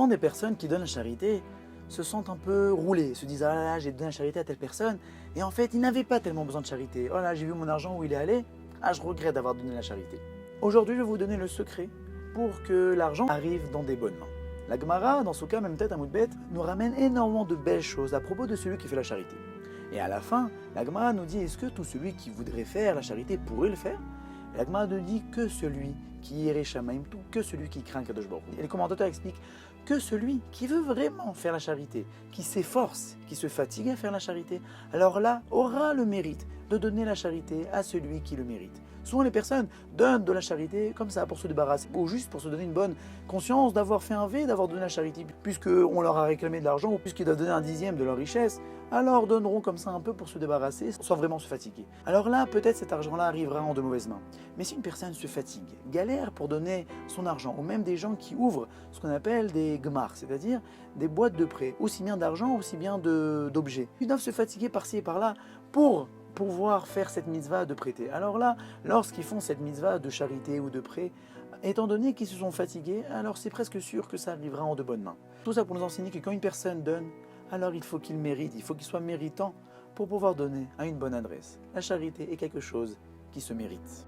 Souvent, des personnes qui donnent la charité se sentent un peu roulées, se disent « Ah là là, j'ai donné la charité à telle personne » et en fait, ils n'avaient pas tellement besoin de charité. « Oh là, j'ai vu mon argent où il est allé, ah, je regrette d'avoir donné la charité. » Aujourd'hui, je vais vous donner le secret pour que l'argent arrive dans des bonnes mains. La Gemara, dans ce cas, même tête à Moudbet, nous ramène énormément de belles choses à propos de celui qui fait la charité. Et à la fin, la Gemara nous dit « Est-ce que tout celui qui voudrait faire la charité pourrait le faire ?» La Gemara ne dit que celui qui irait Shamaim, que celui qui craint Kadosh Baruch Hu. Et les commentateurs expliquent que celui qui veut vraiment faire la charité, qui s'efforce, qui se fatigue à faire la charité, alors là, aura le mérite de donner la charité à celui qui le mérite. Souvent les personnes donnent de la charité comme ça pour se débarrasser, ou juste pour se donner une bonne conscience d'avoir fait un V, d'avoir donné la charité, puisqu'on leur a réclamé de l'argent, ou puisqu'ils doivent donner un dixième de leur richesse, alors donneront comme ça un peu pour se débarrasser, sans vraiment se fatiguer. Alors là, peut-être cet argent-là arrivera en de mauvaises mains. Mais si une personne se fatigue, galère pour donner son argent, ou même des gens qui ouvrent ce qu'on appelle des gemars, c'est-à-dire des boîtes de prêt, aussi bien d'argent, aussi bien d'objets, ils doivent se fatiguer par-ci et par-là pour pouvoir faire cette mitzvah de prêter. Alors là, lorsqu'ils font cette mitzvah de charité ou de prêt, étant donné qu'ils se sont fatigués, alors c'est presque sûr que ça arrivera en de bonnes mains. Tout ça pour nous enseigner que quand une personne donne, alors il faut qu'il mérite, il faut qu'il soit méritant pour pouvoir donner à une bonne adresse. La charité est quelque chose qui se mérite.